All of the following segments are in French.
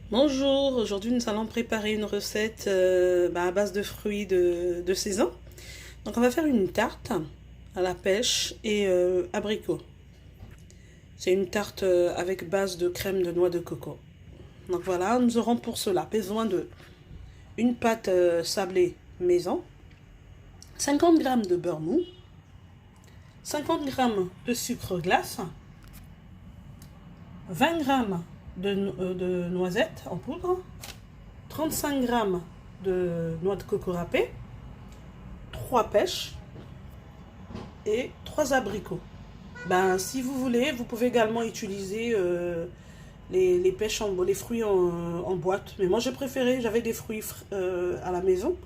Bonjour, aujourd'hui nous allons préparer une recette à base de fruits de saison. Donc on va faire une tarte à la pêche et abricot. C'est une tarte avec base de crème de noix de coco. Donc voilà, nous aurons pour cela besoin de une pâte sablée maison, 50 g de beurre mou, 50 g de sucre glace, 20 g de noisettes en poudre, 35 g de noix de coco râpée, 3 pêches et 3 abricots. Si vous voulez, vous pouvez également utiliser les pêches, les fruits en boîte. Mais moi, j'ai préféré, j'avais des fruits à la maison,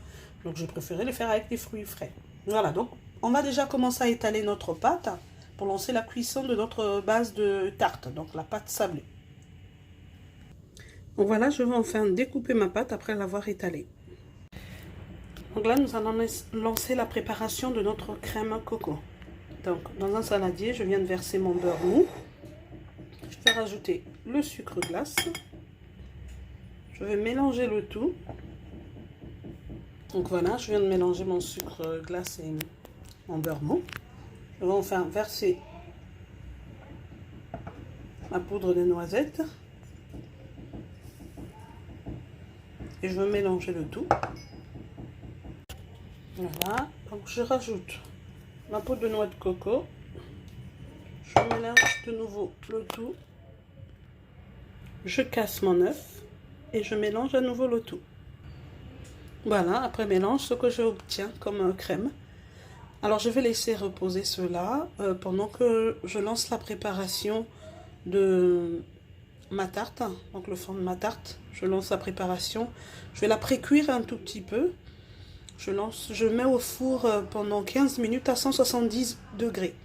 donc j'ai préféré les faire avec des fruits frais. Voilà, donc on va déjà commencer à étaler notre pâte pour lancer la cuisson de notre base de tarte, donc la pâte sablée. Donc voilà, je vais enfin découper ma pâte après l'avoir étalée. Donc là, nous allons lancer la préparation de notre crème coco. Donc, dans un saladier, je viens de verser mon beurre mou. Je vais rajouter le sucre glace. Je vais mélanger le tout. Donc voilà, je viens de mélanger mon sucre glace et mon beurre mou. Je vais enfin verser ma poudre de noisettes. Et je vais mélanger le tout. Voilà, donc je rajoute ma poudre de noix de coco. Je mélange de nouveau le tout. Je casse mon œuf et je mélange à nouveau le tout. Voilà, après mélange, ce que j'obtiens comme crème. Alors je vais laisser reposer cela pendant que je lance la préparation de ma tarte. Donc le fond de ma tarte, je lance la préparation. Je vais la précuire un tout petit peu. Je mets au four pendant 15 minutes à 170 degrés.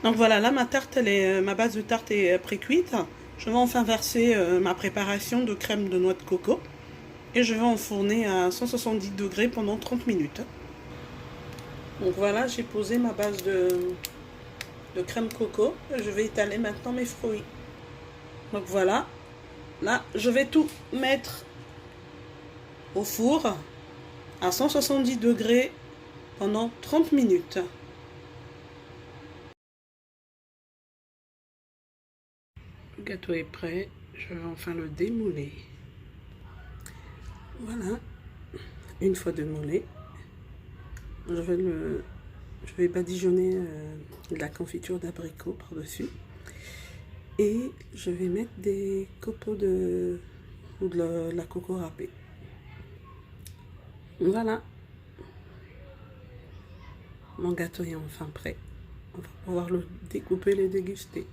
Donc voilà, là ma tarte, ma base de tarte est précuite. Je vais enfin verser ma préparation de crème de noix de coco. Et je vais enfourner à 170 degrés pendant 30 minutes. Donc voilà, j'ai posé ma base de crème coco. Je vais étaler maintenant mes fruits. Donc voilà, là je vais tout mettre au four à 170 degrés pendant 30 minutes. Le gâteau est prêt, je vais enfin le démouler. Voilà, une fois démoulé, je vais badigeonner de la confiture d'abricot par-dessus. Et je vais mettre des copeaux de la coco râpée. Voilà. Mon gâteau est enfin prêt. On va pouvoir le découper et le déguster.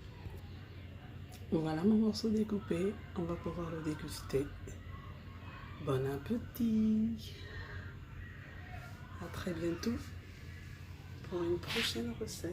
Voilà mon morceau découpé. On va pouvoir le déguster. Bon appétit. À très bientôt pour une prochaine recette.